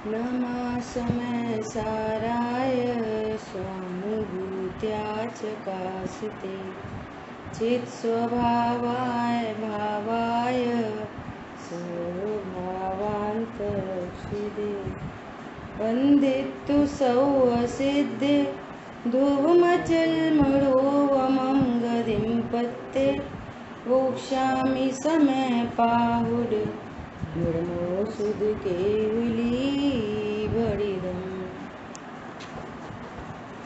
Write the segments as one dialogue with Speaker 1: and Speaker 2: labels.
Speaker 1: नमा समय साराय स्वानुभूत्याच कासिते चित् स्वभावाय भावाय स्वभावान्तरक्षिदे वन्दितु सौ असिद्धे धुवमचल्मणोवमं गतिं पत्ते वोक्षामि समय पाहुड युड़मो सुध केवली बड़िदम।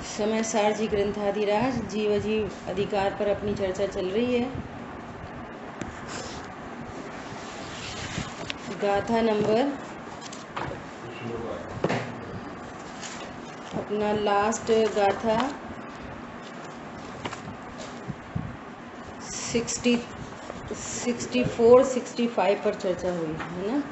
Speaker 1: समय सारजी ग्रंथाधिराज जीव जीव अधिकार पर अपनी चर्चा चल रही है। गाथा नंबर अपना लास्ट गाथा 64-65 पर चर्चा हुई है ना।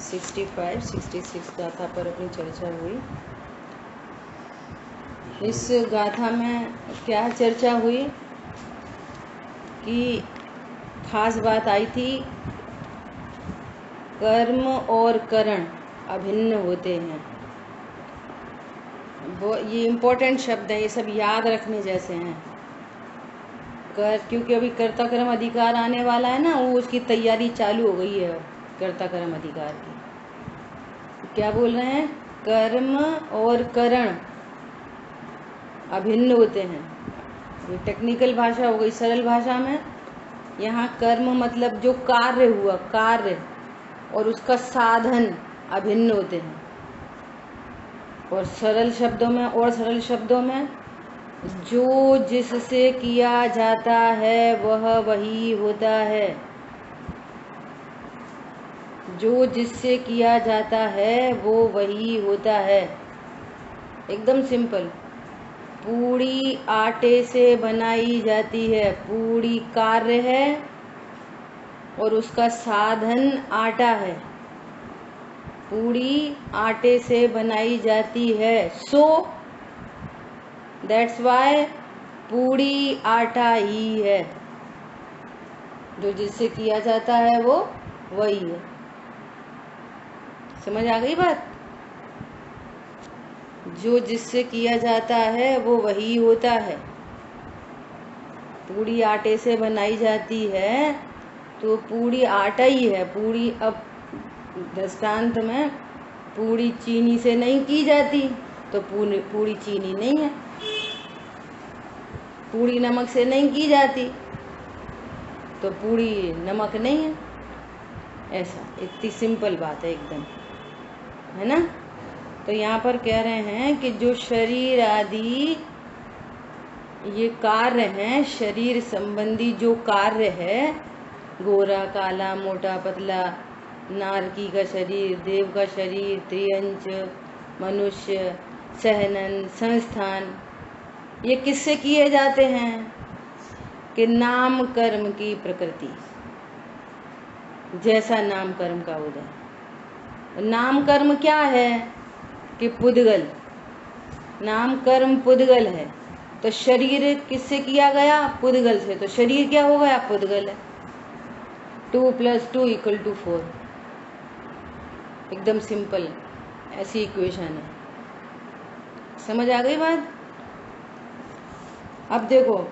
Speaker 1: 65-66 गाथा पर अपनी चर्चा हुई। इस गाथा में क्या चर्चा हुई कि खास बात आई थी, कर्म और करण अभिन्न होते हैं। वो ये इम्पोर्टेंट शब्द हैं, ये सब याद रखने जैसे हैं। क्योंकि अभी कर्ता कर्म अधिकार आने वाला है ना, वो उसकी तैयारी चालू हो गई है कर्ता कर्म अधिकार की। क्या बोल रहे हैं? कर्म और करण अभिन्न होते हैं। ये टेक्निकल भाषा हो गई। सरल भाषा में यहाँ कर्म मतलब जो कार्य हुआ, कार्य और उसका साधन अभिन्न होते हैं। और सरल शब्दों में जो जिससे किया जाता है वह वही होता है। जो जिससे किया जाता है वो वही होता है। एकदम सिंपल। पूड़ी आटे से बनाई जाती है, पूड़ी कार्य है और उसका साधन आटा है। पूड़ी आटे से बनाई जाती है, सो दैट्स वाई पूड़ी आटा ही है। जो जिससे किया जाता है वो वही है। समझ आ गई बात? जो जिससे किया जाता है वो वही होता है। पूड़ी आटे से बनाई जाती है तो पूड़ी आटा ही है। पूड़ी, अब दृष्टांत में पूड़ी चीनी से नहीं की जाती तो पूड़ी चीनी नहीं है। पूड़ी नमक से नहीं की जाती तो पूड़ी नमक नहीं है। ऐसा, इतनी सिंपल बात है एकदम, है ना। तो यहाँ पर कह रहे हैं कि जो शरीर आदि ये कार्य हैं, शरीर संबंधी जो कार्य है, गोरा काला मोटा पतला, नारकी का शरीर, देव का शरीर, त्रियंच, मनुष्य, सहनन, संस्थान, ये किससे किए जाते हैं? कि नाम कर्म की प्रकृति, जैसा नाम कर्म का उदय। नाम कर्म क्या है? कि पुद्गल। नाम कर्म पुद्गल है। तो शरीर किससे किया गया? पुद्गल से। तो शरीर क्या हो गया? पुद्गल है। 2 + 2 = 4। एकदम सिंपल ऐसी इक्वेशन है। समझ आ गई बात? अब देखो,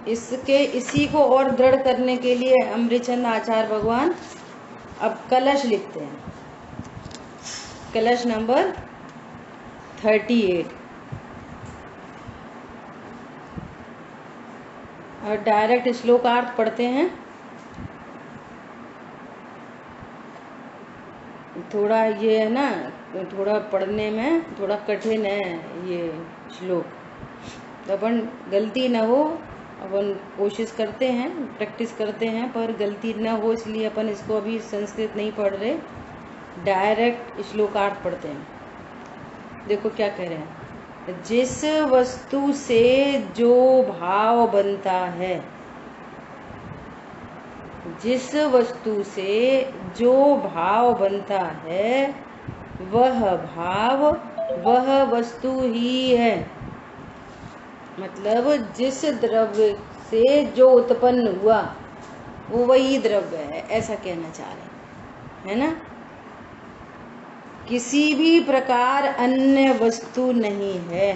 Speaker 1: इसी को और दृढ़ करने के लिए अमृतचंद आचार्य भगवान अब कलश लिखते हैं। कलश नंबर 38 और डायरेक्ट श्लोकार्थ पढ़ते हैं। थोड़ा ये है ना, थोड़ा पढ़ने में थोड़ा कठिन है ये श्लोक, तो अपन गलती न हो, अपन कोशिश करते हैं, प्रैक्टिस करते हैं, पर गलती न हो इसलिए अपन इसको अभी संस्कृत नहीं पढ़ रहे, डायरेक्ट श्लोकार्थ पढ़ते हैं। देखो क्या कह रहे हैं। जिस वस्तु से जो भाव बनता है, जिस वस्तु से जो भाव बनता है वह भाव वह वस्तु ही है। मतलब जिस द्रव्य से जो उत्पन्न हुआ वो वही द्रव्य है, ऐसा कहना चाह रहे है ना। किसी भी प्रकार अन्य वस्तु नहीं है।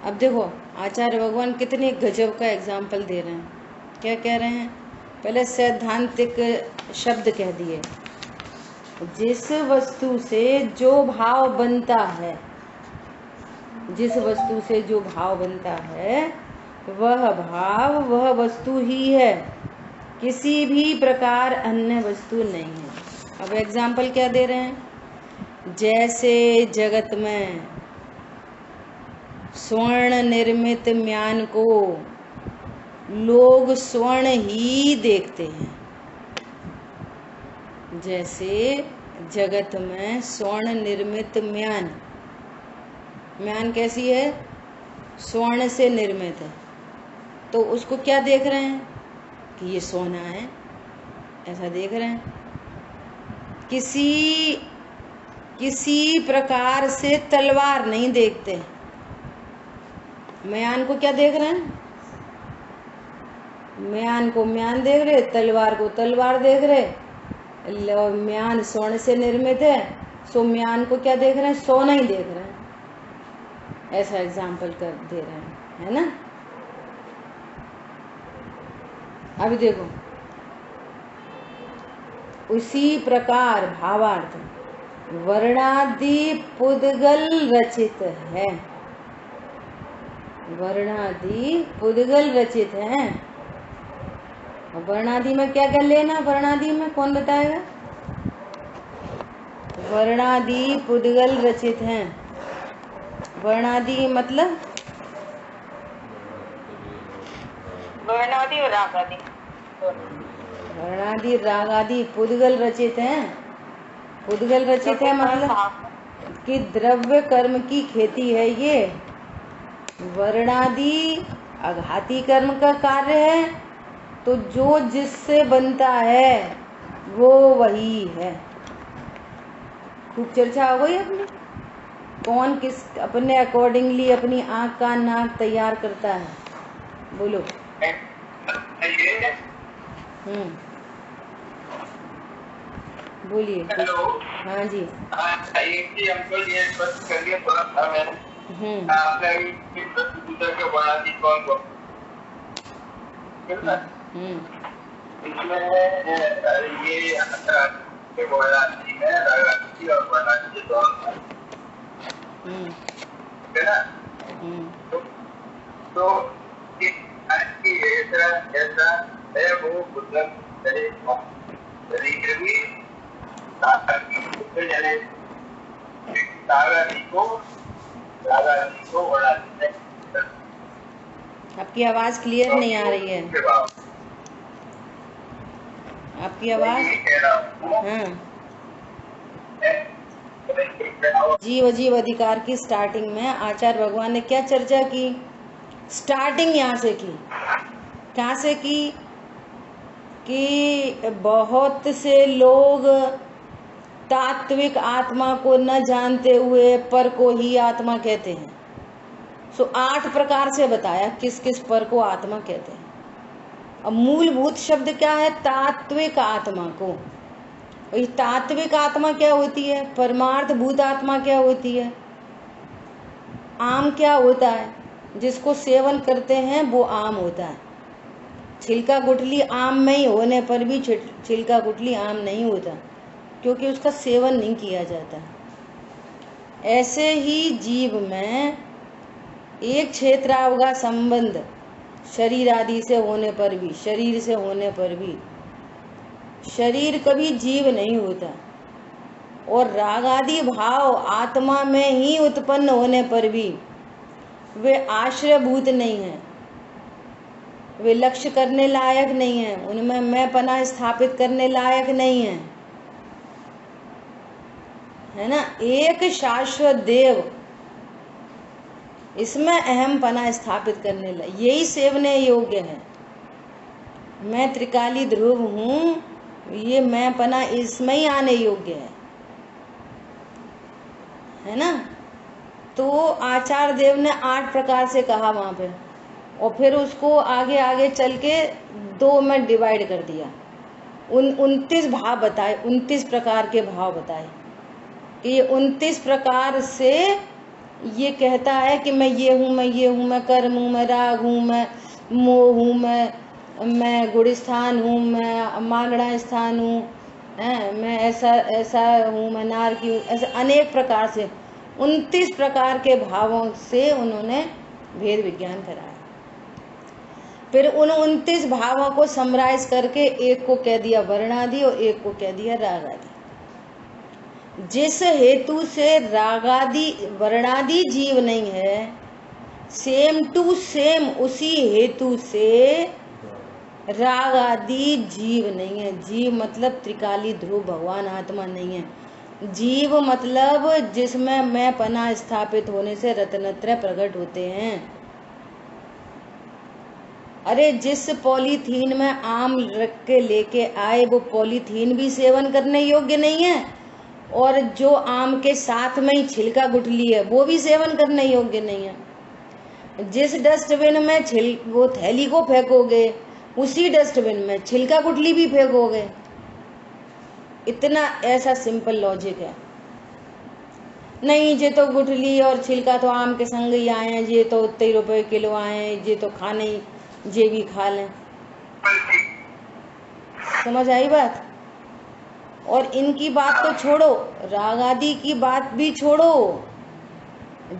Speaker 1: अब देखो आचार्य भगवान कितने गजब का एग्जाम्पल दे रहे हैं। क्या कह रहे हैं? पहले सैद्धांतिक शब्द कह दिए, जिस वस्तु से जो भाव बनता है, जिस वस्तु से जो भाव बनता है वह भाव वह वस्तु ही है, किसी भी प्रकार अन्य वस्तु नहीं है। अब एग्जाम्पल क्या दे रहे हैं? जैसे जगत में स्वर्ण निर्मित म्यान को लोग स्वर्ण ही देखते हैं। जैसे जगत में स्वर्ण निर्मित म्यान, म्यान कैसी है? स्वर्ण से निर्मित है, तो उसको क्या देख रहे हैं कि ये सोना है, ऐसा देख रहे हैं। किसी प्रकार से तलवार नहीं देखते। म्यान को क्या देख रहे हैं? म्यान को म्यान देख रहे, तलवार को तलवार देख रहे। म्यान स्वर्ण से निर्मित है, सो म्यान को क्या देख रहे हैं? सोना ही देख रहे हैं। ऐसा एग्जाम्पल कर दे रहे हैं, है ना। अभी देखो, उसी प्रकार भावार्थ वर्णादि पुद्गल रचित है। वर्णादि पुद्गल रचित है। वर्णादि में क्या कर लेना? वर्णादि में कौन बताएगा? वर्णादि पुद्गल रचित हैं। वर्णादि मतलब
Speaker 2: वर्णादि और रागादि।
Speaker 1: वर्णादि रागादि पुद्गल रचित हैं। पुद्गल रचित है मतलब कि द्रव्य कर्म की खेती है ये। वर्णादि आघाती कर्म का कार्य है, तो जो जिससे बनता है वो वही है। खूब चर्चा हो गई अपनी, कौन किस अपने अकॉर्डिंगली अपनी आंख का नाक तैयार करता है। बोलो। बोलिए।
Speaker 2: हेलो।
Speaker 1: हाँ जी।
Speaker 2: हमको ये स्पष्ट करिए थोड़ा सा। आपने के वर्णादि कौन कौन? इसमें ये वर्णादि है, रागादि और वर्णादि दोनों है ना। तो ऐसा है वो पुस्तक भी
Speaker 1: आपकी आवाज क्लियर नहीं आ रही है। आपकी आवाज, हाँ। जीव अजीव अधिकार की स्टार्टिंग में आचार्य भगवान ने क्या चर्चा की? स्टार्टिंग यहाँ से की। कहाँ से की? कि बहुत से लोग तात्विक आत्मा को न जानते हुए पर को ही आत्मा कहते हैं। सो 8 प्रकार से बताया किस किस पर को आत्मा कहते हैं। अब मूलभूत शब्द क्या है? तात्विक आत्मा को। तात्विक आत्मा क्या होती है? परमार्थ भूत आत्मा क्या होती है? आम क्या होता है? जिसको सेवन करते हैं वो आम होता है। छिलका गुठली आम में ही होने पर भी छिलका गुठली आम नहीं होता, क्योंकि उसका सेवन नहीं किया जाता। ऐसे ही जीव में एक क्षेत्रावगा संबंध शरीर आदि से होने पर भी, शरीर से होने पर भी शरीर कभी जीव नहीं होता, और राग आदि भाव आत्मा में ही उत्पन्न होने पर भी वे आश्रयभूत नहीं है, वे लक्ष्य करने लायक नहीं है, उनमें मैं पना स्थापित करने लायक नहीं है, है ना। एक शाश्वत देव, इसमें अहम पना स्थापित करने लायक, यही सेवने योग्य है। मैं त्रिकाली ध्रुव हूँ, ये मैंपना इसमें ही आने योग्य है ना। तो आचार्य देव ने 8 प्रकार से कहा वहां पे, और फिर उसको आगे आगे चल के 2 में डिवाइड कर दिया। 29 भाव बताए, 29 प्रकार के भाव बताए कि ये 29 प्रकार से ये कहता है कि मैं ये हूँ, मैं ये हूँ, मैं कर्म हूँ, मैं राग हूँ, मैं मोह हूँ, मैं गुण स्थान हूँ, मैं मांगड़ा स्थान हूँ, मैं ऐसा ऐसा हूँ, मैं नारकी हूँ, ऐसे अनेक प्रकार से 29 प्रकार के भावों से उन्होंने भेद विज्ञान कराया। फिर उन 29 भावों को समराइज करके एक को कह दिया वर्णादि और एक को कह दिया रागादि। जिस हेतु से रागादि वर्णादि जीव नहीं है, सेम टू सेम उसी हेतु से राग आदि जीव नहीं है। जीव मतलब त्रिकाली ध्रुव भगवान आत्मा नहीं है। जीव मतलब जिसमें मैं पना स्थापित होने से रत्नत्रय प्रकट होते हैं। अरे जिस पॉलीथीन में आम रख के लेके आए वो पॉलीथीन भी सेवन करने योग्य नहीं है, और जो आम के साथ में ही छिलका गुठली है वो भी सेवन करने योग्य नहीं है। जिस डस्टबिन में वो थैली को फेंकोगे, उसी डस्टबिन में छिलका गुठली भी फेंकोगे। इतना ऐसा सिंपल लॉजिक है। नहीं ये तो गुठली और छिलका तो आम के संग ही आए हैं, ये तो उतने रुपए किलो आए हैं, ये तो खाने ही ये भी खा लें। समझ आई बात। और इनकी बात तो छोड़ो, राग आदि की बात भी छोड़ो।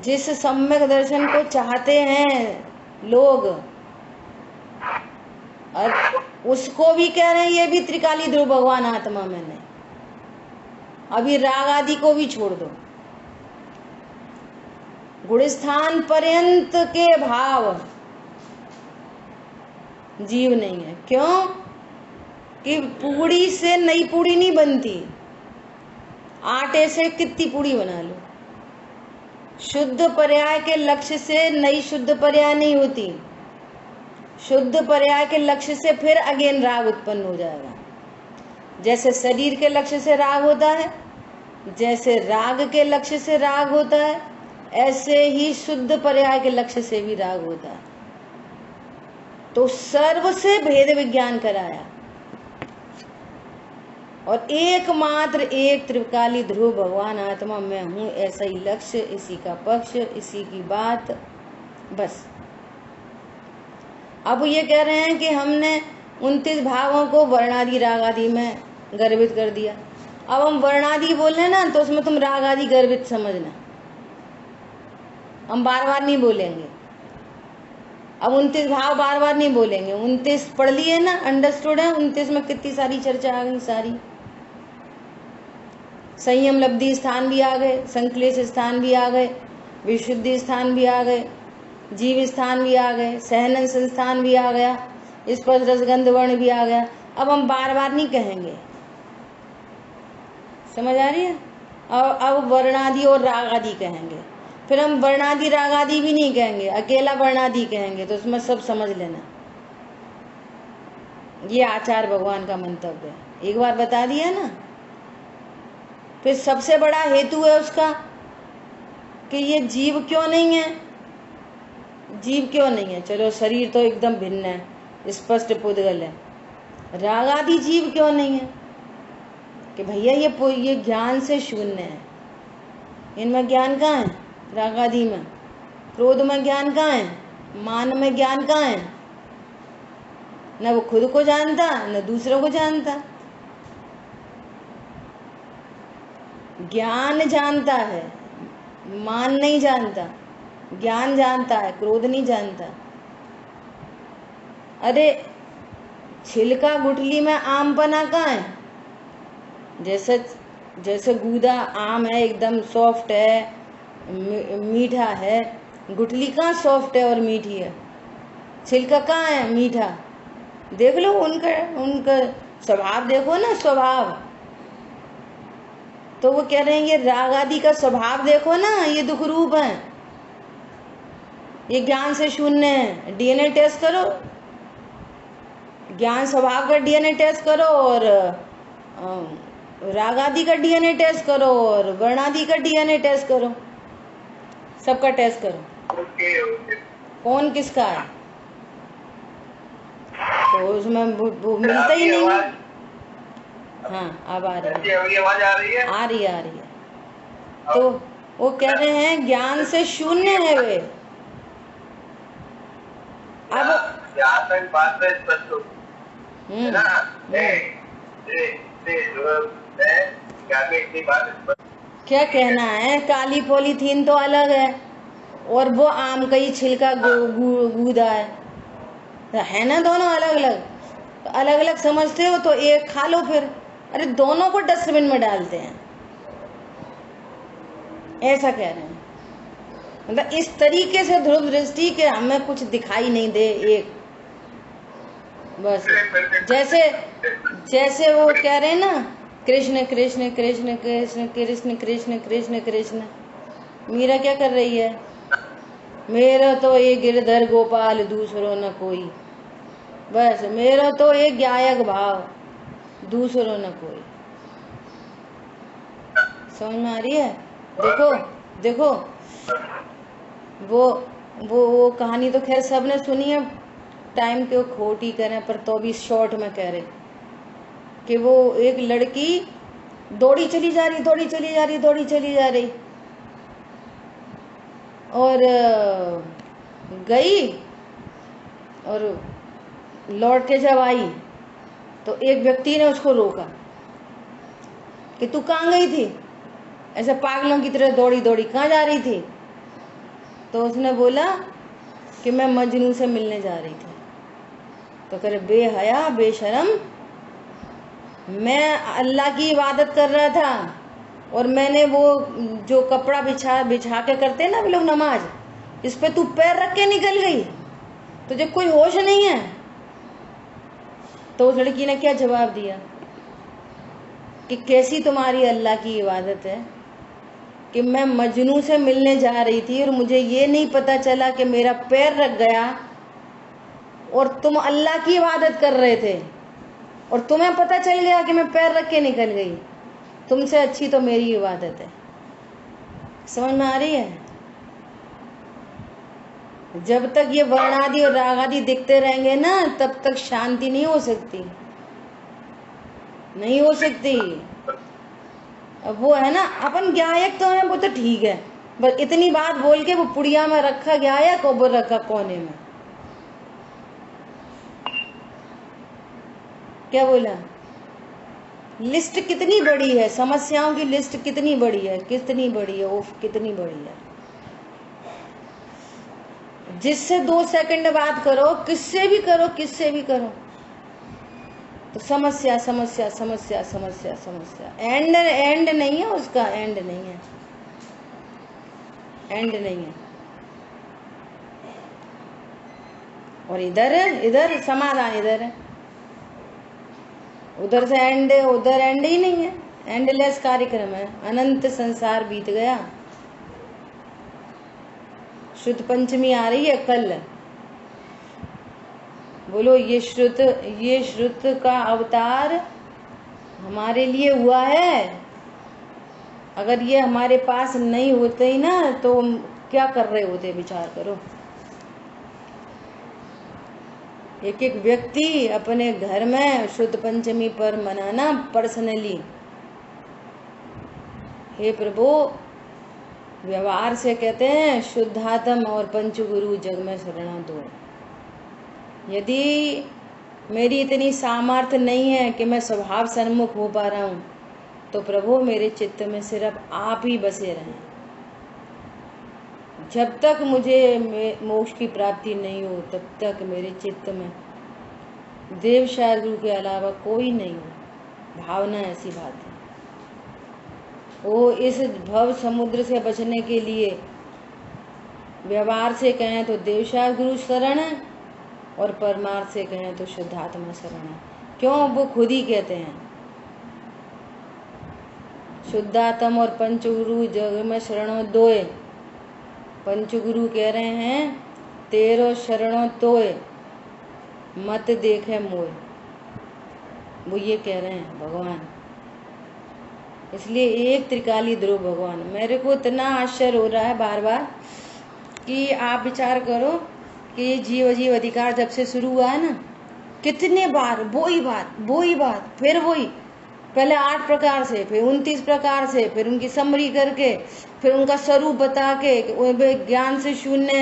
Speaker 1: जिस सम्यक दर्शन को चाहते हैं लोग, और उसको भी कह रहे हैं ये भी त्रिकाली ध्रुव भगवान आत्मा में नहीं। अभी राग आदि को भी छोड़ दो। गुणस्थान पर्यंत के भाव जीव नहीं है। क्यों? कि पूड़ी से नई पूड़ी नहीं बनती, आटे से कितनी पूड़ी बना लो। शुद्ध पर्याय के लक्ष्य से नई शुद्ध पर्याय नहीं होती। शुद्ध पर्याय के लक्ष्य से फिर अगेन राग उत्पन्न हो जाएगा। जैसे शरीर के लक्ष्य से राग होता है, जैसे राग के लक्ष्य से राग होता है, ऐसे ही शुद्ध पर्याय के लक्ष्य से भी राग होता है। तो सर्व से भेद विज्ञान कराया, और एकमात्र एक त्रिकाली ध्रुव भगवान आत्मा मैं हूं, ऐसा ही लक्ष्य, इसी का पक्ष, इसी की बात, बस। अब ये कह रहे हैं कि हमने 29 भावों को वर्णादि रागादि में गर्भित कर दिया। अब हम वर्णादि बोल रहे हैं ना, तो उसमें तुम रागादि गर्भित समझना, हम बार बार नहीं बोलेंगे। अब 29 भाव बार बार नहीं बोलेंगे। 29 पढ़ लिए ना, अंडरस्टूड है। 29 में कितनी सारी चर्चा आ गई, सारी। संयम लब्धि स्थान भी आ गए, संक्लेश स्थान भी आ गए, विशुद्धि स्थान भी आ गए, जीव स्थान भी आ गए, सहनन संस्थान भी आ गया, स्पर्श रसगंध वर्ण भी आ गया। अब हम बार बार नहीं कहेंगे, समझ आ रही है। अब वर्णादि और रागादि कहेंगे। फिर हम वर्णादि रागादि भी नहीं कहेंगे, अकेला वर्णादि कहेंगे, तो उसमें सब समझ लेना। ये आचार्य भगवान का मंतव्य है, एक बार बता दिया ना। फिर सबसे बड़ा हेतु है उसका कि ये जीव क्यों नहीं है। जीव क्यों नहीं है? चलो शरीर तो एकदम भिन्न है, स्पष्ट पुद्गल है। रागादि जीव क्यों नहीं है? कि भैया ये ज्ञान से शून्य है। इनमें ज्ञान कहाँ है? रागादि में। क्रोध में ज्ञान कहाँ है? मान में ज्ञान कहाँ है? न वो खुद को जानता, न दूसरों को जानता। ज्ञान जानता है, मान नहीं जानता। ज्ञान जानता है, क्रोध नहीं जानता। अरे छिलका गुठली में आम बना कहाँ है? जैसे गूदा आम है, एकदम सॉफ्ट है, मीठा है। गुठली कहाँ सॉफ्ट है और मीठी है? छिलका कहाँ है? मीठा। देख लो उनका स्वभाव, देखो ना स्वभाव। तो वो कह रहे हैं ये राग आदि का स्वभाव देखो ना, ये दुख रूप है, ये ज्ञान से शून्य है। डीएनए टेस्ट करो, ज्ञान स्वभाव का डीएनए टेस्ट करो और राग आदि का डीएनए टेस्ट करो और वर्ण आदि का डीएनए टेस्ट करो, सबका टेस्ट करो।
Speaker 2: ओके।
Speaker 1: कौन किसका है, तो उसमें वो मिलता ही नहीं है। हाँ अब आ रही है,
Speaker 2: आवाज आ रही है,
Speaker 1: आ रही है। तो वो कह रहे हैं ज्ञान से शून्य है वे। अब
Speaker 2: यहाँ तक बात है स्पष्ट है ना,
Speaker 1: क्या कहना है, काली पॉलीथीन तो अलग है और वो आम का ही छिलका गूदा है ना, दोनों अलग अलग। तो अलग अलग समझते हो तो एक खा लो फिर, अरे दोनों को डस्टबिन में डालते हैं, ऐसा कह रहे हैं। मतलब इस तरीके से ध्रुव दृष्टि के हमें कुछ दिखाई नहीं दे, एक बस जैसे वो कह रहे हैं ना, कृष्ण कृष्ण कृष्ण कृष्ण कृष्ण कृष्ण कृष्ण कृष्ण। मीरा क्या कर रही है, मेरा तो एक गिरधर गोपाल दूसरों न कोई, बस मेरा तो एक गायक भाव दूसरों न कोई। समझ में आ रही है? देखो वो कहानी तो खैर सबने सुनी है, टाइम के खोट ही करें, पर तो भी शॉर्ट में कह रहे कि वो एक लड़की दौड़ी चली जा रही और गई और लौट के जब आई तो एक व्यक्ति ने उसको रोका कि तू कहाँ गई थी, ऐसे पागलों की तरह दौड़ी कहाँ जा रही थी? तो उसने बोला कि मैं मजनू से मिलने जा रही थी। तो करे बेहया बेशरम, मैं अल्लाह की इबादत कर रहा था और मैंने वो जो कपड़ा बिछा के करते हैं ना वे लोग नमाज, इस पे तू पैर रख के निकल गई, तुझे कोई होश नहीं है? तो उस लड़की ने क्या जवाब दिया कि कैसी तुम्हारी अल्लाह की इबादत है कि मैं मजनू से मिलने जा रही थी और मुझे ये नहीं पता चला कि मेरा पैर रख गया और तुम अल्लाह की इबादत कर रहे थे और तुम्हें पता चल गया कि मैं पैर रख के निकल गई। तुमसे अच्छी तो मेरी इबादत है। समझ में आ रही है? जब तक ये वर्ण आदि और राग आदि दिखते रहेंगे ना, तब तक शांति नहीं हो सकती। अब वो है ना, अपन गायक तो है, वो तो ठीक है, बस इतनी बात बोल के वो पुड़िया में रखा गायक और वो रखा कोने में। क्या बोला? लिस्ट कितनी बड़ी है, समस्याओं की लिस्ट कितनी बड़ी है, ओफ कितनी बड़ी है। जिससे 2 सेकंड बात करो, किससे भी करो तो समस्या एंड नहीं है, उसका एंड नहीं है। और इधर समाधान इधर है, उधर से एंड, उधर एंड ही नहीं है। एंडलेस कार्यक्रम है, अनंत संसार बीत गया। शुद्ध पंचमी आ रही है कल, बोलो ये श्रुत का अवतार हमारे लिए हुआ है। अगर ये हमारे पास नहीं होते ही ना तो हम क्या कर रहे होते, विचार करो। एक एक व्यक्ति अपने घर में शुद्ध पंचमी पर मनाना पर्सनली, हे प्रभु व्यवहार से कहते हैं शुद्धात्म और पंचगुरु जग में शरण दो। यदि मेरी इतनी सामर्थ्य नहीं है कि मैं स्वभाव सन्मुख हो पा रहा हूँ, तो प्रभु मेरे चित्त में सिर्फ आप ही बसे रहें। जब तक मुझे मोक्ष की प्राप्ति नहीं हो, तब तक मेरे चित्त में देव शायद गुरु के अलावा कोई नहीं हो। भावना ऐसी बात है। वो इस भव समुद्र से बचने के लिए व्यवहार से कहें तो देवशाह गुरु शरण है और परमार्थ से कहें तो शुद्धात्मा शरण है। क्यों? वो खुद ही कहते हैं शुद्धात्म और पंचगुरु जग में शरणों दोए। पंचगुरु कह रहे हैं तेरो शरणों तोए, मत देखे मोए। वो ये कह रहे हैं भगवान। इसलिए एक त्रिकाली ध्रुव भगवान। मेरे को इतना आश्चर्य हो रहा है बार बार कि आप विचार करो कि ये जीव जीव अधिकार जब से शुरू हुआ है ना, कितने बार वही बात फिर वही, पहले 8 प्रकार से, फिर 29 प्रकार से, फिर उनकी समरी करके, फिर उनका स्वरूप बता के ज्ञान से शून्य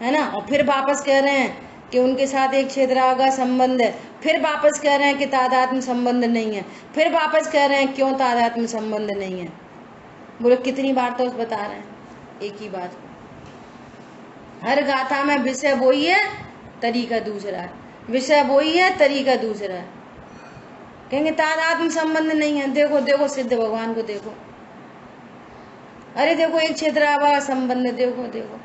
Speaker 1: है ना, और फिर वापस कह रहे हैं कि उनके साथ एक क्षेत्रागा संबंध है, फिर वापस कह रहे हैं कि तादात्म्य संबंध नहीं है, फिर वापस कह रहे हैं क्यों तादात्म्य संबंध नहीं है। बोलो कितनी बार तो बता रहे हैं एक ही बात। हर गाथा में विषय वही है, तरीका दूसरा है, विषय वही है, तरीका दूसरा है। कहेंगे तादात्म्य संबंध नहीं है, देखो देखो सिद्ध भगवान को देखो, अरे देखो एक क्षेत्रागा संबंध, देखो देखो।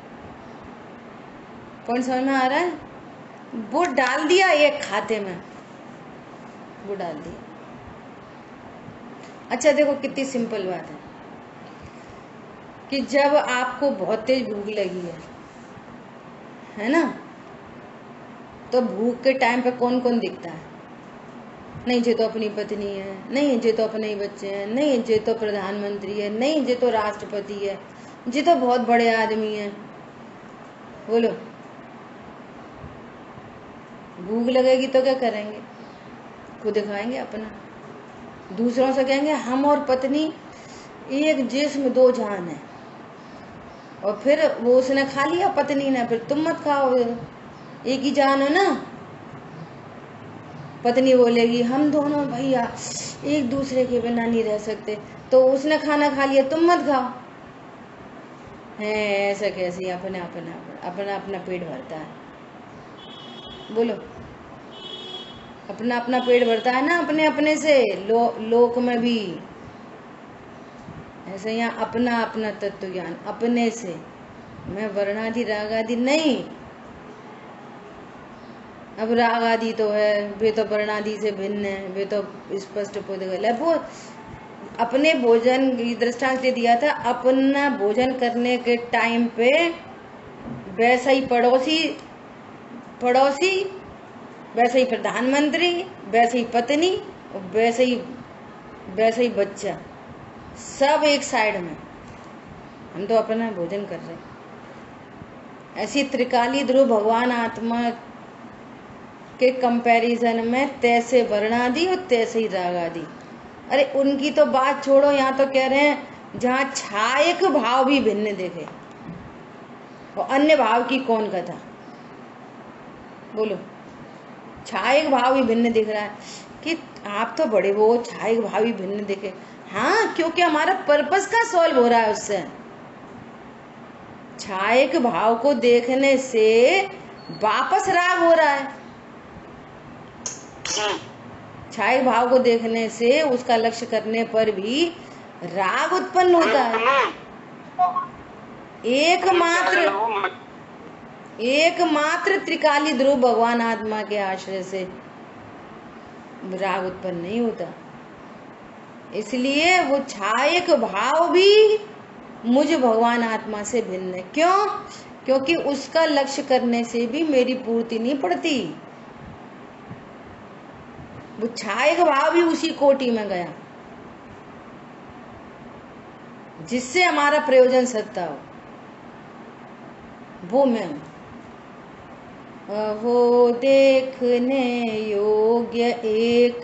Speaker 1: पॉइंट समझ में आ रहा है? वो डाल दिया एक खाते में, वो डाल दिया। अच्छा देखो कितनी सिंपल बात है कि जब आपको बहुत तेज भूख लगी है ना, तो भूख के टाइम पे कौन कौन दिखता है? नहीं जे तो अपनी पत्नी है, नहीं जे तो अपने ही बच्चे हैं, नहीं जे तो प्रधानमंत्री है, नहीं जे तो राष्ट्रपति है, जे तो बहुत बड़े आदमी है। बोलो भूख लगेगी तो क्या करेंगे? खुद खाएंगे अपना, दूसरों से कहेंगे हम और पत्नी एक जिस्म दो जान है, और फिर वो उसने खा लिया पत्नी ने, फिर तुम मत खाओ, एक ही जान है ना। पत्नी बोलेगी हम दोनों भैया एक दूसरे के बिना नहीं रह सकते, तो उसने खाना खा लिया तुम मत खाओ। है ऐसा कैसे? अपना अपना पेट भरता है। बोलो अपना अपना पेट भरता है ना अपने अपने से। लोक में भी ऐसे यहाँ अपना अपना तत्व ज्ञान अपने से, मैं वर्णादि रागादि नहीं। अब राग आदि तो है, वे तो वर्णादि से भिन्न है, वे तो स्पष्ट पुद्गल है। वो अपने भोजन दृष्टांत दे दिया था, अपना भोजन करने के टाइम पे वैसा ही पड़ोसी, वैसे ही प्रधानमंत्री, वैसे ही पत्नी, वैसे ही बच्चा, सब एक साइड में, हम तो अपना भोजन कर रहे हैं। ऐसी त्रिकाली ध्रुव भगवान आत्मा के कंपैरिजन में तैसे वर्णादि और तैसे ही रागादि। अरे उनकी तो बात छोड़ो, यहाँ तो कह रहे हैं जहाँ छायक भाव भी भिन्न देखे, और अन्य भाव की कौन कथा? बोलो छायक भाव भी भिन्न दिख रहा है कि आप तो बड़े वो छायक भाव भी भिन्न दिखे। हाँ, क्योंकि हमारा पर्पस का सॉल्व हो रहा है उससे। छायक भाव को देखने से वापस राग हो रहा है, छायक भाव को देखने से उसका लक्ष्य करने पर भी राग उत्पन्न होता है। एकमात्र त्रिकाली ध्रुव भगवान आत्मा के आश्रय से राग उत्पन्न नहीं होता। इसलिए वो छायक भाव भी मुझ भगवान आत्मा से भिन्न है। क्यों? क्योंकि उसका लक्ष्य करने से भी मेरी पूर्ति नहीं पड़ती। वो छायक भाव भी उसी कोटि में गया जिससे हमारा प्रयोजन सत्ता हो, वो मैं हूं। अहो देखने योग्य एक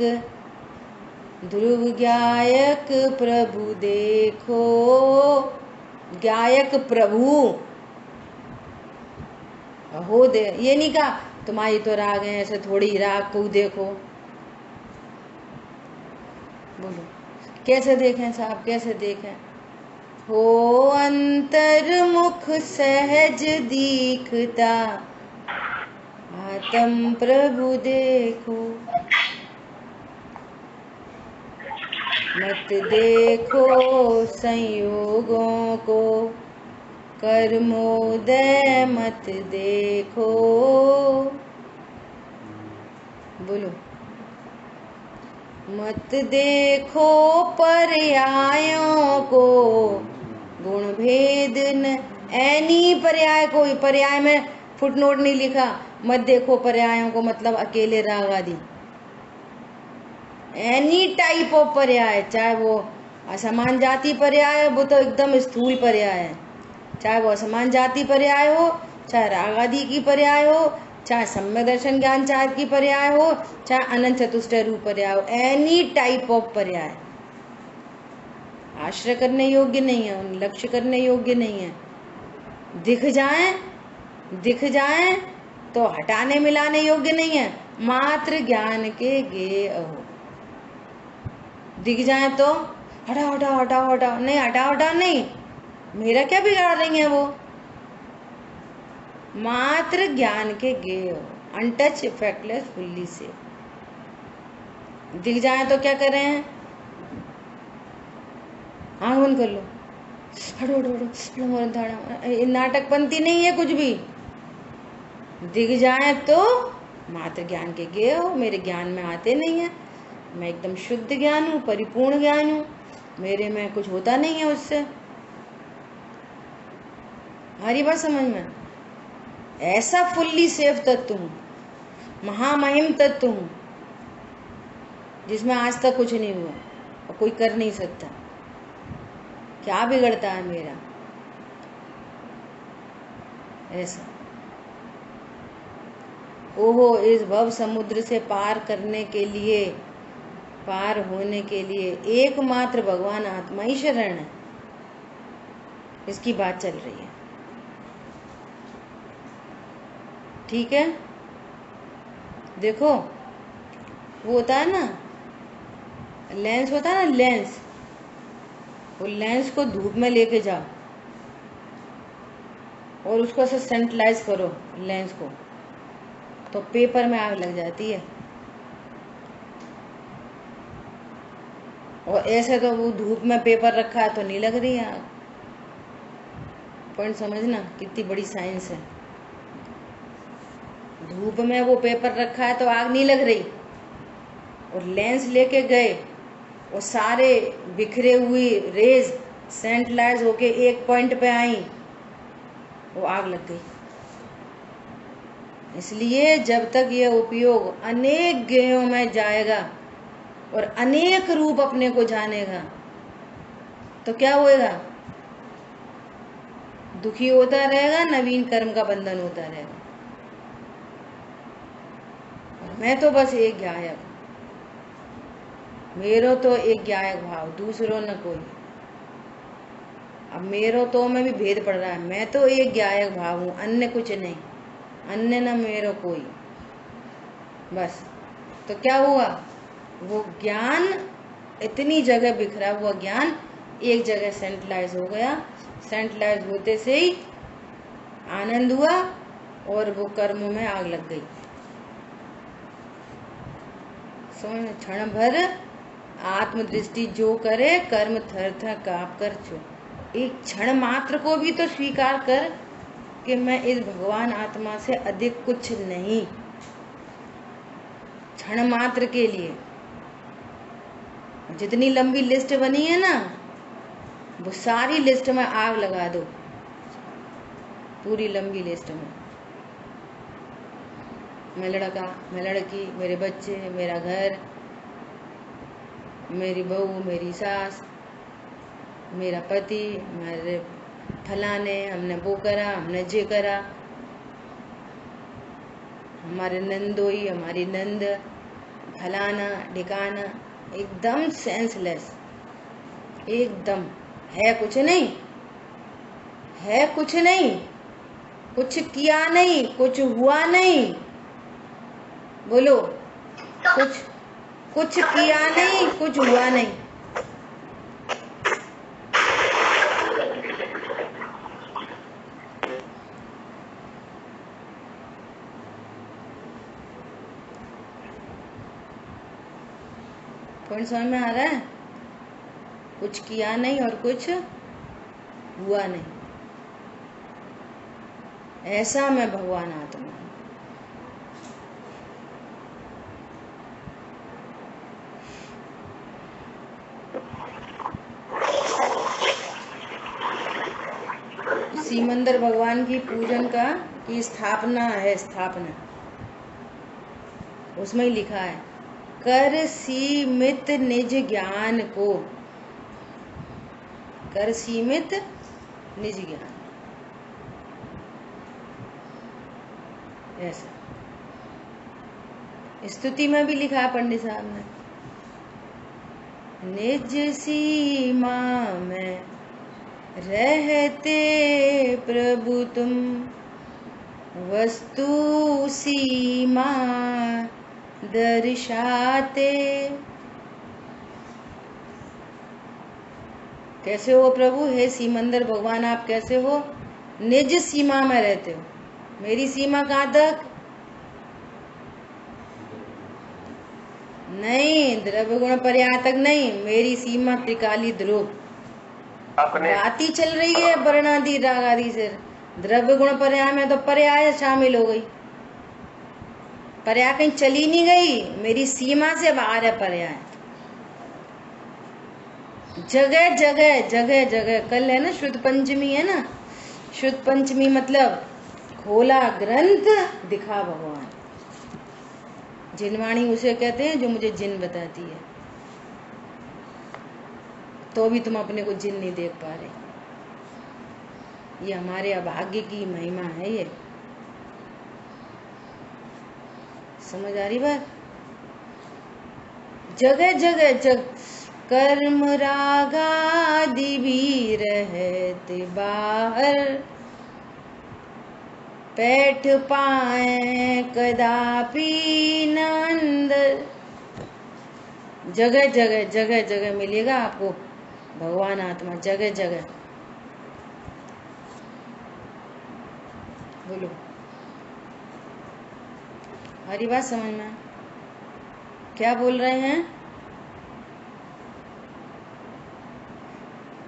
Speaker 1: ध्रुव गायक प्रभु देखो, गायक प्रभु। अहो दे, ये नहीं कहा तुम्हारी तो राग है, ऐसे थोड़ी राग को देखो। बोलो कैसे देखें साहब, कैसे देखें? हो अंतर्मुख सहज दीखता, आत्म प्रभु देखो। मत देखो संयोगों को, कर्मोदय मत देखो। बोलो मत देखो पर्यायों को, गुण भेद न एनी पर्याय, कोई पर्याय में फुटनोट नहीं लिखा। मत देखो पर्यायों को मतलब अकेले राग आदि। एनी टाइप ऑफ पर्याय, चाहे वो असमान जाति पर्याय, वो तो एकदम स्थूल पर्याय है, चाहे वो असमान जाति पर्याय हो, चाहे राग आदि की पर्याय हो, चाहे सम्यक दर्शन ज्ञान चार की पर्याय हो, चाहे अनंत चतुष्टय रूप पर्याय हो, एनी टाइप ऑफ पर्याय आश्रय करने योग्य नहीं है, उन लक्ष्य करने योग्य नहीं है। दिख जाए तो हटाने मिलाने योग्य नहीं है, मात्र ज्ञान के गेय हो। दिख जाए तो हटाओ हटाओ हटाओ हटाओ, नहीं हटाओ हटाओ नहीं, मेरा क्या बिगाड़ रही है वो, मात्र ज्ञान के गेय हो, अनटच इफेक्टलेस फुल्ली से। दिख जाए तो क्या कर रहे हैं, आंख बंद कर लो, हटो हटो हटो, नाटकपंथी नहीं है कुछ भी। दिख जाए तो मात्र ज्ञान के गेय हो, मेरे ज्ञान में आते नहीं है, मैं एकदम शुद्ध ज्ञान हूँ, परिपूर्ण ज्ञान हूँ, मेरे में कुछ होता नहीं है उससे। हमारी बात समझ में, ऐसा फुल्ली सेफ तत्व हूँ, महामहिम तत्व हूँ, जिसमें आज तक कुछ नहीं हुआ और कोई कर नहीं सकता। क्या बिगड़ता है मेरा, ऐसा। ओहो, इस भव समुद्र से पार करने के लिए, पार होने के लिए एकमात्र भगवान आत्मा ही शरण है, इसकी बात चल रही है। ठीक है, देखो वो होता है ना, लेंस होता है ना, लेंस, वो लेंस को धूप में लेके जाओ और उसको ऐसे सेंट्रलाइज करो लेंस को, तो पेपर में आग लग जाती है। और ऐसे तो वो धूप में पेपर रखा है तो नहीं लग रही आग। पॉइंट समझना, कितनी बड़ी साइंस है। धूप में वो पेपर रखा है तो आग नहीं लग रही, और लेंस लेके गए और सारे बिखरे हुई रेज सेंट्रलाइज होके एक पॉइंट पे आई, वो आग लग गई। इसलिए जब तक ये उपयोग अनेक गेयों में जाएगा और अनेक रूप अपने को जानेगा, तो क्या होएगा, दुखी होता रहेगा, नवीन कर्म का बंधन होता रहेगा। मैं तो बस एक ज्ञायक, मेरो तो एक ज्ञायक भाव, दूसरों न कोई। अब मेरो तो में भी भेद पड़ रहा है, मैं तो एक ज्ञायक भाव हूँ, अन्य कुछ नहीं, अन्य न मेरो कोई, बस। तो क्या हुआ, वो ज्ञान इतनी जगह बिखरा हुआ ज्ञान एक जगह सेंट्रलाइज हो गया। सेंट्रलाइज होते से ही आनंद हुआ और वो कर्मों में आग लग गई। क्षण भर आत्मदृष्टि जो करे, कर्म थर थर काँप कर छो। एक क्षण मात्र को भी तो स्वीकार कर कि मैं इस भगवान आत्मा से अधिक कुछ नहीं, क्षण मात्र के लिए। जितनी लंबी लिस्ट बनी है ना, वो सारी लिस्ट में आग लगा दो, पूरी लंबी लिस्ट में। मैं लड़का, मैं लड़की, मेरे बच्चे, मेरा घर, मेरी बहू, मेरी सास, मेरा पति, मेरे फलाने, हमने वो करा, हमने जे करा, हमारे नंदोई, हमारी नंद, फलाना ढिकाना, एकदम सेंसलेस, एकदम है कुछ नहीं, है कुछ नहीं, कुछ किया नहीं, कुछ हुआ नहीं। बोलो, कुछ किया नहीं, कुछ हुआ नहीं। पॉइंट समझ में आ रहा है? कुछ किया नहीं और कुछ हुआ नहीं, ऐसा मैं भगवान आत्मा हूं। सिमंदर भगवान की पूजन की स्थापना है, स्थापना उसमें ही लिखा है कर सीमित निज ज्ञान को, कर सीमित निज ज्ञान, ऐसा स्तुति में भी लिखा है पंडित साहब ने, निज सीमा में रहते प्रभु तुम, वस्तु सीमा दर्शाते। कैसे हो प्रभु, हे सीमंदर भगवान आप कैसे हो? निज सीमा में रहते हो। मेरी सीमा कहाँ तक? नहीं, द्रव्य गुण पर्याय तक नहीं, मेरी सीमा त्रिकाली ध्रुव। बात ही चल रही है वर्णादि राग आदि से, द्रव्य गुण पर्याय में तो पर्याय शामिल हो गई, पर्याय कहीं चली नहीं गई, मेरी सीमा से बाहर है पर्याय। जगह जगह जगह जगह, कल है ना शुद्ध पंचमी, है ना शुद्ध पंचमी, मतलब खोला ग्रंथ दिखा भगवान। जिनवाणी उसे कहते हैं जो मुझे जिन बताती है, तो भी तुम अपने को जिन नहीं देख पा रहे। ये हमारे अभाग्य की महिमा है। ये समझ आ रही बात? जगह जगह जग कर्म रागादि भी रहते बाहर, बैठ पाए कदापि न अंदर। जगह जगह जगह जगह मिलेगा आपको भगवान आत्मा, जगह जगह। बोलो, हमारी बात समझ में? क्या बोल रहे हैं?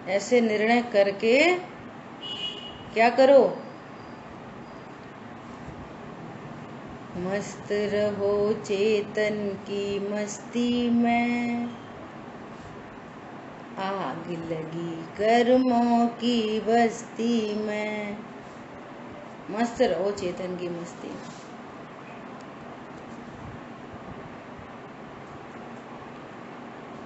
Speaker 1: ऐसे निर्णय करके क्या करो? मस्त रहो चेतन की मस्ती में, आग लगी कर्मों की बस्ती में। मस्त रहो चेतन की मस्ती में।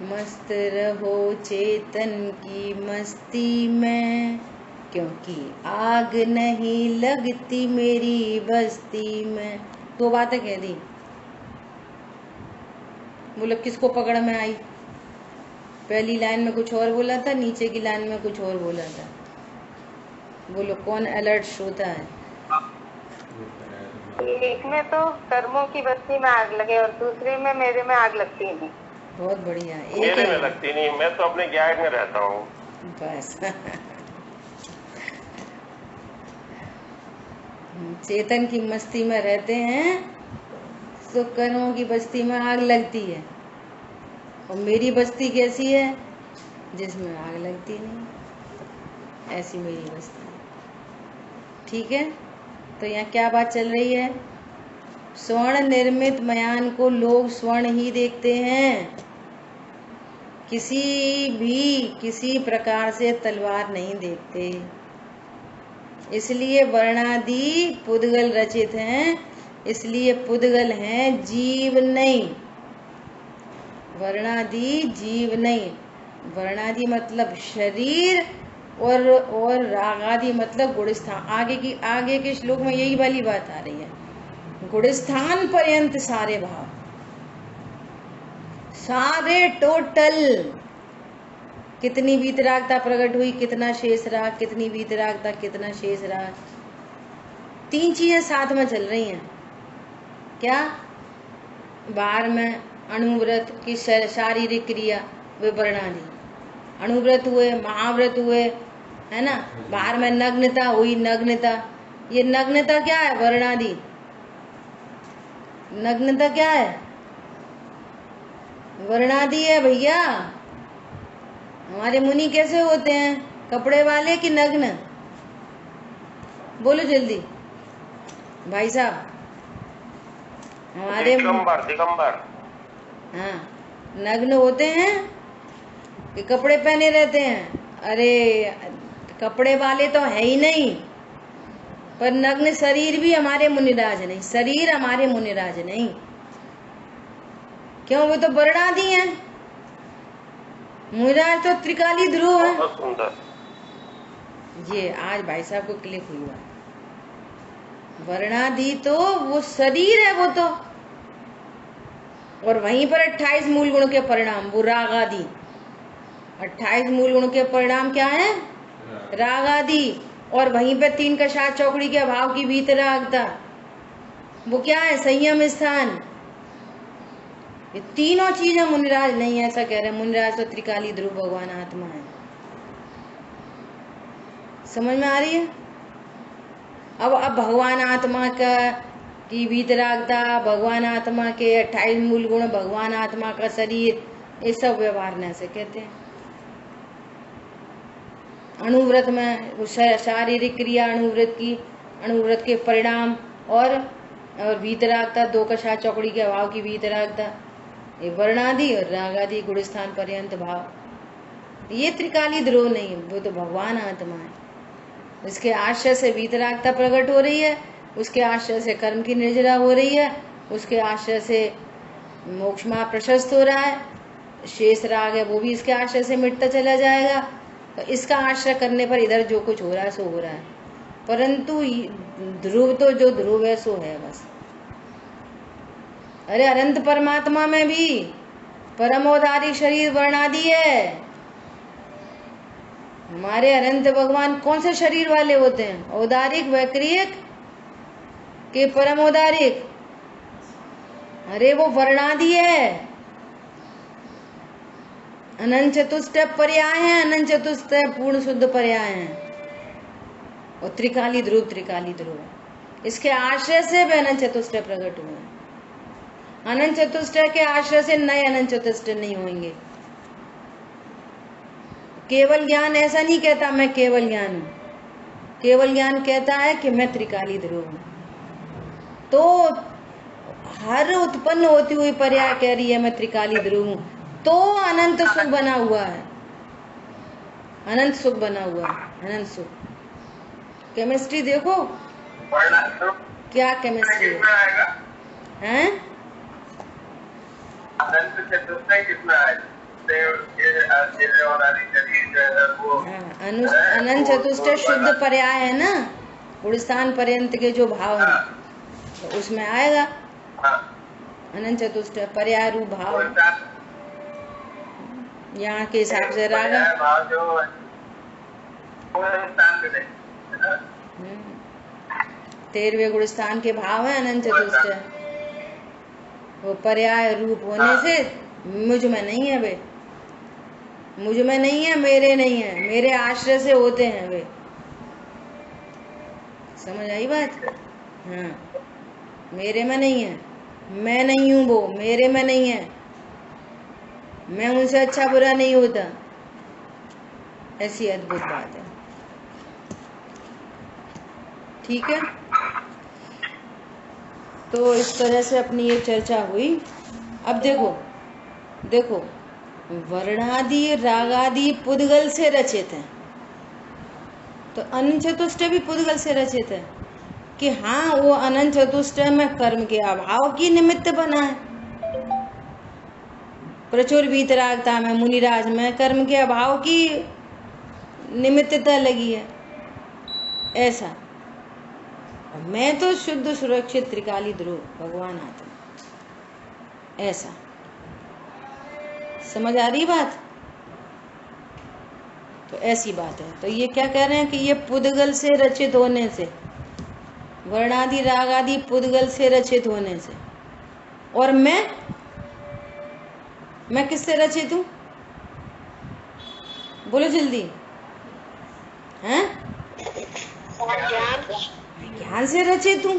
Speaker 1: मस्त रहो चेतन की मस्ती में, क्योंकि आग नहीं लगती मेरी बस्ती में। दो बातें कह दी। बोलो किसको पकड़ में आई? पहली लाइन में कुछ और बोला था, नीचे की लाइन में कुछ और बोला था। बोलो कौन अलर्ट श्रोता है?
Speaker 3: एक में तो कर्मों की बस्ती में आग लगे और दूसरे में मेरे में आग लगती नहीं।
Speaker 1: बहुत बढ़िया।
Speaker 4: मेरे में लगती नहीं, मैं तो अपने ज्ञान में रहता हूँ
Speaker 1: बस। चेतन की मस्ती में रहते हैं तो कर्मों की बस्ती में आग लगती है। और मेरी बस्ती कैसी है? जिसमें आग लगती नहीं, ऐसी मेरी बस्ती है। ठीक है, तो यहाँ क्या बात चल रही है? स्वर्ण निर्मित मयान को लोग स्वर्ण ही देखते हैं, किसी प्रकार से तलवार नहीं देखते। इसलिए वर्णादि पुद्गल रचित हैं, इसलिए पुद्गल हैं, जीव नहीं। वर्णादि जीव नहीं। वर्णादि मतलब शरीर और रागादि मतलब गुणस्थान। आगे के श्लोक में यही वाली बात आ रही है। गुणस्थान पर्यंत सारे भाव, सारे टोटल। कितनी वीतरागता प्रकट हुई, कितना शेष राग, कितनी वीतरागता, कितना शेष राग। तीन चीजें साथ में चल रही हैं। क्या? बाहर में अणुव्रत की शारीरिक क्रिया, वे वर्णादि। अणुव्रत हुए, महाव्रत हुए, है ना। बाहर में नग्नता हुई, नग्नता। ये नग्नता क्या है? वर्णादि। नग्नता क्या है? वर्णादि है भैया। हमारे मुनि कैसे होते हैं? कपड़े वाले कि नग्न? बोलो जल्दी भाई साहब। हमारे
Speaker 4: दिगंबर।
Speaker 1: हाँ, नग्न होते हैं कि कपड़े पहने रहते हैं? अरे कपड़े वाले तो है ही नहीं, पर नग्न शरीर भी हमारे मुनिराज नहीं, शरीर हमारे मुनिराज नहीं। क्यों, वो तो वर्णादि हैं। मुनिराज तो त्रिकाली ध्रुव है।
Speaker 4: बहुत सुंदर।
Speaker 1: ये आज भाई साहब को क्लिक हुआ। वर्णादि तो वो शरीर है वो तो, और वहीं पर 28 मूल गुण के परिणाम वो रागादि। 28 मूल गुण के परिणाम क्या है? रागादि। और वहीं पे 3 का 7 चौकड़ी के अभाव की वीतरागता, वो क्या है? संयम स्थान। ये तीनों चीजें मुनिराज नहीं, ऐसा कह रहे हैं मुनिराज तो त्रिकाली ध्रुव भगवान आत्मा है। समझ में आ रही है? अब भगवान आत्मा का की वीतरागता, भगवान आत्मा के 28 मूल गुण, भगवान आत्मा का शरीर, ये सब व्यवहार न से कहते हैं। अणुव्रत में शारीरिक क्रिया, अणुव्रत की, अणुव्रत के परिणाम और वीतरागता, 2 का 7 चौकड़ी के अभाव की वीतरागता, ये वर्णादि और रागादि गुणस्थान पर्यंत भाव। ये त्रिकाली ध्रुव नहीं, वो तो भगवान आत्मा है। उसके आश्रय से वीतरागता प्रकट हो रही है, उसके आश्रय से कर्म की निर्जरा हो रही है, उसके आश्रय से मोक्ष मार्ग प्रशस्त हो रहा है। शेष राग है वो भी इसके आश्रय से मिटता चला जाएगा। तो इसका आश्रय करने पर इधर जो कुछ हो रहा है सो हो रहा है, परंतु ध्रुव तो जो ध्रुव है सो है बस। अरे अनंत परमात्मा में भी परम औदारिक शरीर वर्णादि है। हमारे अनंत भगवान कौन से शरीर वाले होते हैं? औदारिक, वैक्रियक के परम औदारिक? अरे वो वर्णादि है। अनंत चतुष्ट पर्याय हैं, अनंत चतुष्ट पूर्ण शुद्ध पर्याय हैं। और त्रिकाली ध्रुव, त्रिकाली ध्रुव इसके आश्रय से भी अनंत चतुष्ट प्रकट हुए। अनंत चतुष्ट के आश्रय से नए अनंत चतुष्ट नहीं होंगे। केवल ज्ञान ऐसा नहीं कहता मैं केवल ज्ञान हूं। केवल ज्ञान कहता है कि मैं त्रिकाली ध्रुव हूं। तो हर उत्पन्न होती हुई पर्याय कह रही है मैं त्रिकाली ध्रुव हूं, तो अनंत सुख बना हुआ है। अनंत सुख बना हुआ है, अनंत सुख। केमिस्ट्री देखो क्या केमिस्ट्री है।
Speaker 2: अनंत चतुष्ट कितना है?
Speaker 1: अनंत चतुष्ट शुद्ध पर्याय है ना, गुणस्थान पर्यंत के जो भाव हैं तो उसमें आएगा अनंत चतुष्ट पर्याय रूप भाव। यहाँ के हिसाब से रागा 13वें गुणस्थान के भाव है अनंत चतुष्ट। वो पर्याय रूप होने से मुझ में नहीं है वे, मुझ में नहीं है, मेरे नहीं है, मेरे आश्रय से होते हैं वे। समझ आई बात? हाँ, मेरे में नहीं है, मैं नहीं हूँ वो, मेरे में नहीं है, मैं उनसे अच्छा बुरा नहीं होता। ऐसी अद्भुत बात है। ठीक है, तो इस तरह से अपनी ये चर्चा हुई। अब देखो वर्णादि रागादि पुद्गल से रचित है, तो अनंत चतुष्ट भी पुद्गल से रचित है कि हाँ वो अनंत चतुष्ट में कर्म के अभाव की निमित्त बना है। प्रचुर वीतरागता में, मुनिराज में कर्म के अभाव की निमित्तता लगी है। ऐसा मैं तो शुद्ध सुरक्षित त्रिकाली ध्रुव भगवान आत्मा, ऐसा समझ आ रही बात? तो ऐसी बात है। तो ये क्या कह रहे हैं कि ये पुद्गल से रचित होने से, वर्णादि रागादि पुद्गल से रचित होने से, और मैं किससे रचित हूं? बोलो जल्दी। हैं? ज्ञान से रचित हूँ।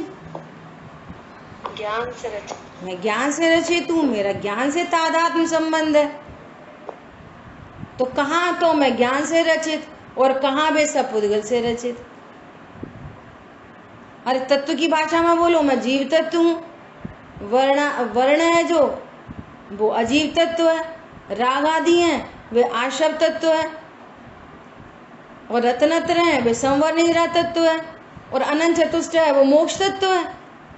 Speaker 3: ज्ञान से रचित,
Speaker 1: मैं ज्ञान से रचित हूँ, मेरा ज्ञान से तादात्म्य संबंध है। तो कहाँ तो मैं ज्ञान से रचित और कहाँ वे सब पुद्गल से रचित। अरे तत्व की भाषा में बोलो, मैं जीव तत्व हूँ। वर्ण है जो वो अजीव तत्व है, राग आदि हैं वे आशव तत्व है, और रत्नत्र है वे संवर्णित तत्व है, और अनंत चतुष्ट है वो मोक्ष तत्व है।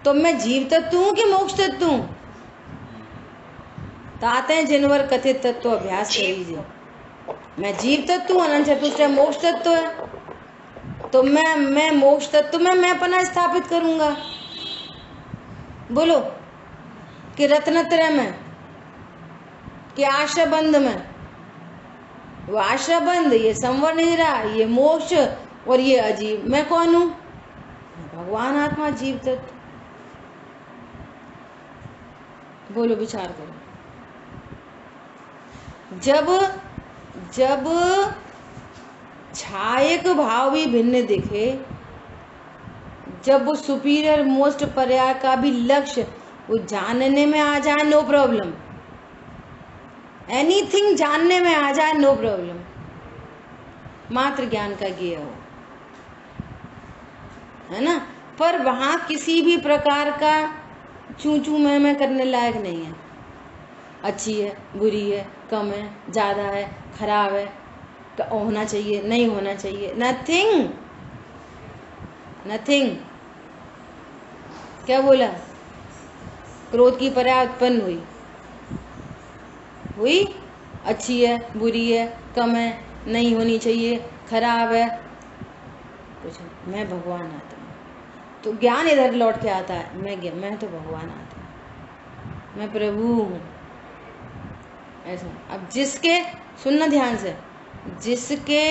Speaker 1: तो मैं जीव तत्व हूँ कि मोक्ष तत्व हूँ? ताते जिनवर कथित तत्व अभ्यास करीजिए। मैं जीव तत्व हूँ, अनंत चतुष्टय मोक्ष तत्व है, तो मैं मोक्ष तत्व में मैं अपना स्थापित करूंगा। बोलो कि रत्नत्रय में, कि आश्रय बंध में। वो आश्रय बंध, ये संवर निद्रा, ये मोक्ष और ये अजीब। मैं कौन हूं? भगवान आत्मा जीव तत्व। बोलो, विचार करो। जब छायक भाव भी भिन्न दिखे, जब वो सुपीरियर मोस्ट पर्याय का भी लक्ष्य वो जानने में आ जाए, नो प्रॉब्लम। एनीथिंग जानने में आ जाए, नो प्रॉब्लम। मात्र ज्ञान का ज्ञेय हो, है ना। पर वहां किसी भी प्रकार का चू चू मैं करने लायक नहीं है। अच्छी है, बुरी है, कम है, ज्यादा है, खराब है, तो होना चाहिए, नहीं होना चाहिए, नथिंग नथिंग। क्या बोला? क्रोध की पर्याय उत्पन्न हुई, अच्छी है, बुरी है, कम है, नहीं होनी चाहिए, खराब है, कुछ नहीं। मैं भगवान आत्मा, तो ज्ञान इधर लौट के आता है, मैं तो भगवान आत्मा, मैं प्रभु हूँ, ऐसा। अब जिसके, सुनना ध्यान से, जिसके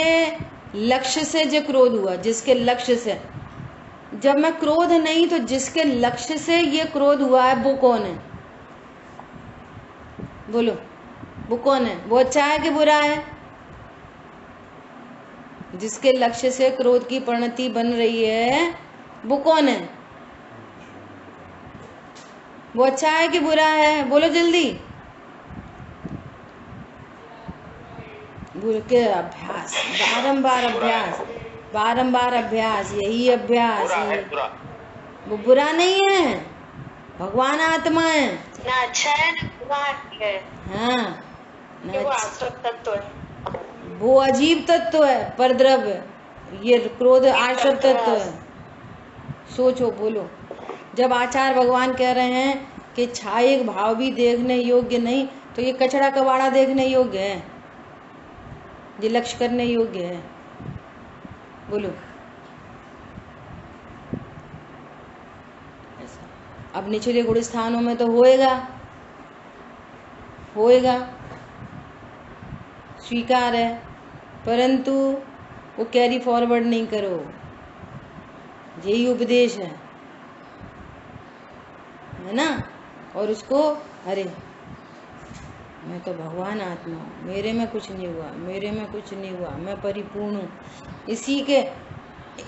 Speaker 1: लक्ष्य से जो क्रोध हुआ, जिसके लक्ष्य से, जब मैं क्रोध नहीं, तो जिसके लक्ष्य से ये क्रोध हुआ है वो कौन है? बोलो, वो कौन है? वो अच्छा है कि बुरा है? जिसके लक्ष्य से क्रोध की परिणति बन रही है वो कौन है? वो अच्छा है कि बुरा है? बोलो जल्दी। बोलो के अभ्यास, बारंबार अभ्यास, यही अभ्यास है। वो बुरा नहीं है, भगवान आत्मा है।
Speaker 3: ना अच्छा है ना बुरा है।
Speaker 1: हाँ,
Speaker 3: वो आश्रय तत्व है,
Speaker 1: वो अजीब तत्व है, परद्रव्य। ये क्रोध आश्रय तत्व है। सोचो, बोलो। जब आचार्य भगवान कह रहे हैं कि छायक भाव भी देखने योग्य नहीं, तो ये कचड़ा कबाड़ा देखने योग्य है, ये लक्ष्य करने योग्य है? बोलो। ऐसा अब निचले गुण स्थानों में तो होएगा, स्वीकार है, परंतु वो कैरी फॉरवर्ड नहीं करो। यही उपदेश है ना। और उसको, अरे मैं तो भगवान आत्मा हूँ, मेरे में कुछ नहीं हुआ, मेरे में कुछ नहीं हुआ, मैं परिपूर्ण हूँ।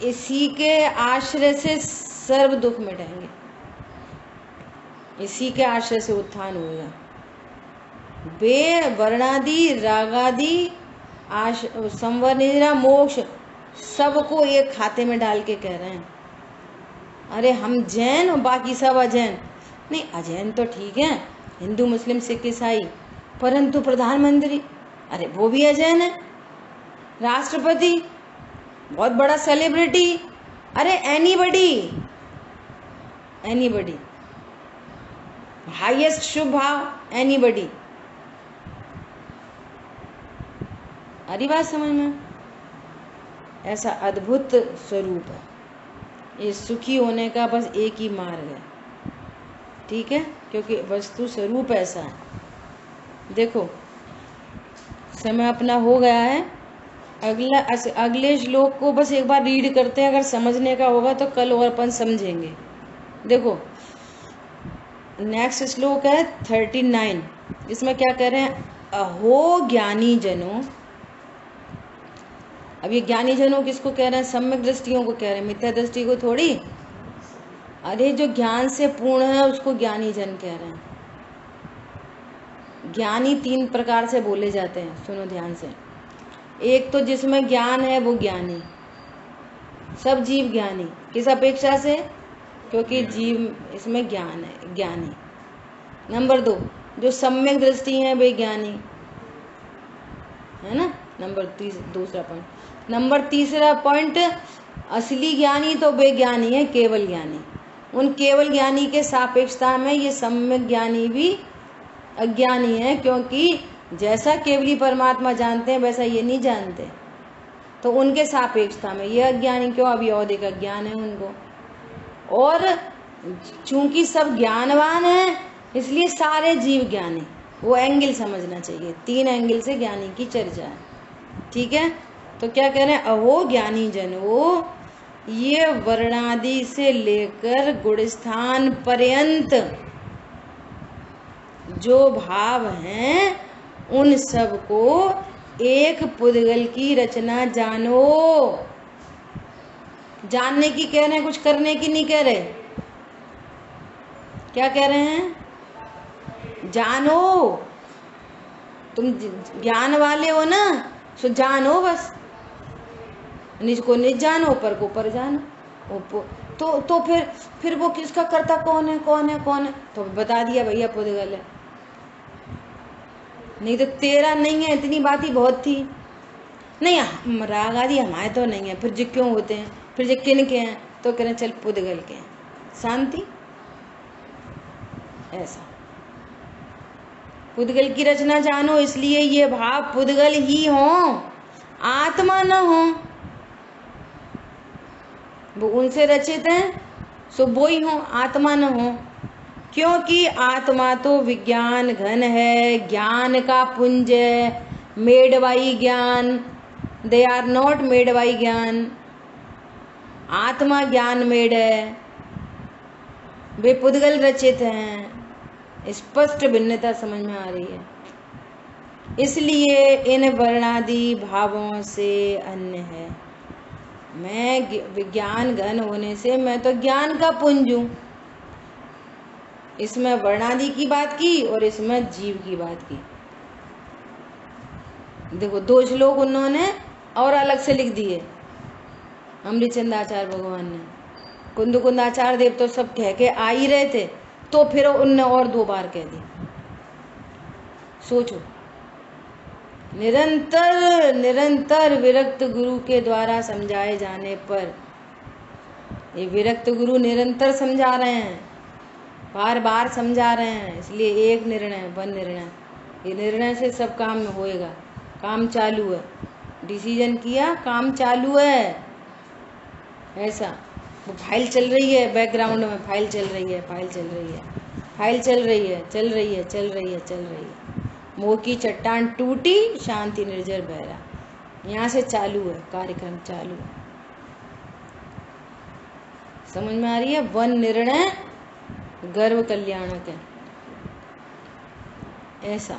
Speaker 1: इसी के आश्रय से सर्व दुख मिटेंगे, इसी के आश्रय से उत्थान होगा। वे वर्णादि, रागादि, संवर, निद्रा, मोक्ष सबको एक खाते में डाल के कह रहे हैं। अरे हम जैन और बाकी सब अजैन नहीं। अजैन तो ठीक है, हिंदू, मुस्लिम, सिख, ईसाई, परंतु प्रधानमंत्री, अरे वो भी अजैन है। राष्ट्रपति, बहुत बड़ा सेलिब्रिटी, अरे एनीबडी, हाईएस्ट शुभ भाव, एनीबडी। अरे बात समझ में? ऐसा अद्भुत स्वरूप है। ये सुखी होने का बस एक ही मार्ग है, ठीक है, क्योंकि वस्तु स्वरूप ऐसा है। देखो, समय अपना हो गया है। अगले श्लोक को बस एक बार रीड करते हैं, अगर समझने का होगा तो कल और अपन समझेंगे। देखो, नेक्स्ट श्लोक है 39। इसमें क्या कह रहे हैं? अहो ज्ञानी जनों। अब ये ज्ञानी जनों किसको कह रहे हैं? सम्यक दृष्टियों को कह रहे हैं, मिथ्या दृष्टि को थोड़ी। अरे जो ज्ञान से पूर्ण है उसको ज्ञानी जन कह रहे हैं। ज्ञानी 3 प्रकार से बोले जाते हैं, सुनो ध्यान से। एक तो जिसमें ज्ञान है वो ज्ञानी, सब जीव ज्ञानी। किस अपेक्षा से? क्योंकि जीव इसमें ज्ञान है, ज्ञानी। नंबर 2, जो सम्यक दृष्टि है वे ज्ञानी, है ना। दूसरा पॉइंट। नंबर तीसरा पॉइंट, असली ज्ञानी तो वे ज्ञानी है, केवल ज्ञानी। उन केवल ज्ञानी के सापेक्षता में ये सम्यक ज्ञानी भी अज्ञानी है, क्योंकि जैसा केवली परमात्मा जानते हैं वैसा ये नहीं जानते, तो उनके सापेक्षता में ये अज्ञानी क्यों, अभिऔदिक अज्ञान है उनको। और चूंकि सब ज्ञानवान है इसलिए सारे जीव ज्ञानी, वो एंगल समझना चाहिए, 3 एंगल से ज्ञानी की चर्चा है, ठीक है। तो क्या कह रहे हैं, अहो ज्ञानी जनो, ये वर्णादि से लेकर गुणस्थान पर्यंत जो भाव हैं उन सब को एक पुद्गल की रचना जानो। जानने की कह रहे हैं, कुछ करने की नहीं कह रहे। क्या कह रहे हैं, जानो, तुम ज्ञान वाले हो ना, सो जानो बस, निज को निज जानो, पर को पर जानो। तो फिर वो किसका कर्ता कौन है, कौन है, कौन है, तो बता दिया भैया पुद्गल है। नहीं तो तेरा नहीं है, इतनी बात ही बहुत थी। नहीं राग आदि हमारे तो नहीं है, फिर जो क्यों होते हैं, फिर जो किन के हैं, तो कह रहे चल पुद्गल के हैं, शांति। ऐसा पुद्गल की रचना जानो, इसलिए ये भाव पुद्गल ही हो, आत्मा न हो। वो उनसे रचित हैं, सो वो ही हो, आत्मा न हो। क्योंकि आत्मा तो विज्ञान घन है, ज्ञान का पुंज है, मेड बाई ज्ञान, they are not made by ज्ञान। आत्मा ज्ञान मेड है, वे पुद्गल रचित हैं। स्पष्ट भिन्नता समझ में आ रही है। इसलिए इन वर्णादि भावों से अन्य है। मैं विज्ञान घन होने से मैं तो ज्ञान का पुंज हूं। इसमें वर्णादि की बात की और इसमें जीव की बात की। देखो 2 श्लोक उन्होंने और अलग से लिख दिए अमृतचंद आचार्य भगवान ने। कुंद आचार्य देव तो सब कह के आ ही रहे थे, तो फिर उनने और 2 बार कह दी। सोचो, निरंतर विरक्त गुरु के द्वारा समझाए जाने पर, ये विरक्त गुरु निरंतर समझा रहे हैं, बार बार समझा रहे हैं, इसलिए एक निर्णय, वन निर्णय, ये निर्णय से सब काम होएगा। काम चालू है, डिसीजन किया, काम चालू है। ऐसा वो फाइल चल रही है, बैकग्राउंड में फाइल चल रही है, फाइल चल रही है, फाइल चल रही है, चल रही है, चल रही है, चल रही है। मोह की चट्टान टूटी, शांति निर्जर बहरा, यहाँ से चालू है, कार्यक्रम चालू है। समझ में आ रही है। वन निर्णय गर्व कल्याणक है। ऐसा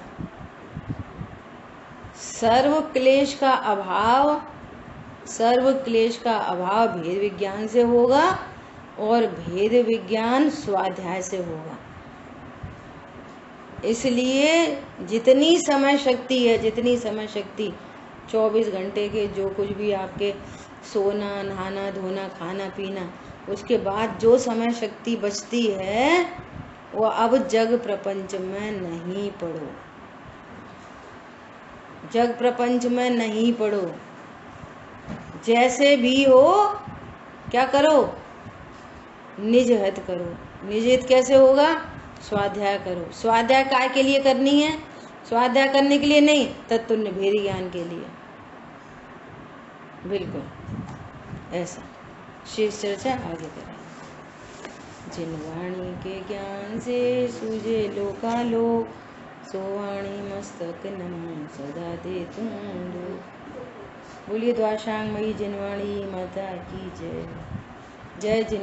Speaker 1: सर्व क्लेश का अभाव भेद विज्ञान से होगा और भेद विज्ञान स्वाध्याय से होगा। इसलिए जितनी समय शक्ति 24 घंटे के जो कुछ भी आपके सोना, नहाना, धोना, खाना, पीना, उसके बाद जो समय शक्ति बचती है वो अब जग प्रपंच में नहीं पढ़ो, जग प्रपंच में नहीं पढ़ो। जैसे भी हो क्या करो, निज हित करो। निज हित कैसे होगा, स्वाध्याय करो। स्वाध्याय काय के लिए करनी है, स्वाध्याय करने के लिए नहीं, तत्व भेद ज्ञान के लिए। बिल्कुल ऐसा। शेष चर्चा आगे करें। जिन वाणी के ज्ञान से सूझे लोकालोक, सो वाणी मस्तक नमन सदा दे तुम दो। बोलिए द्वाशांग मई जिनवाणी माता की जय। जय जिन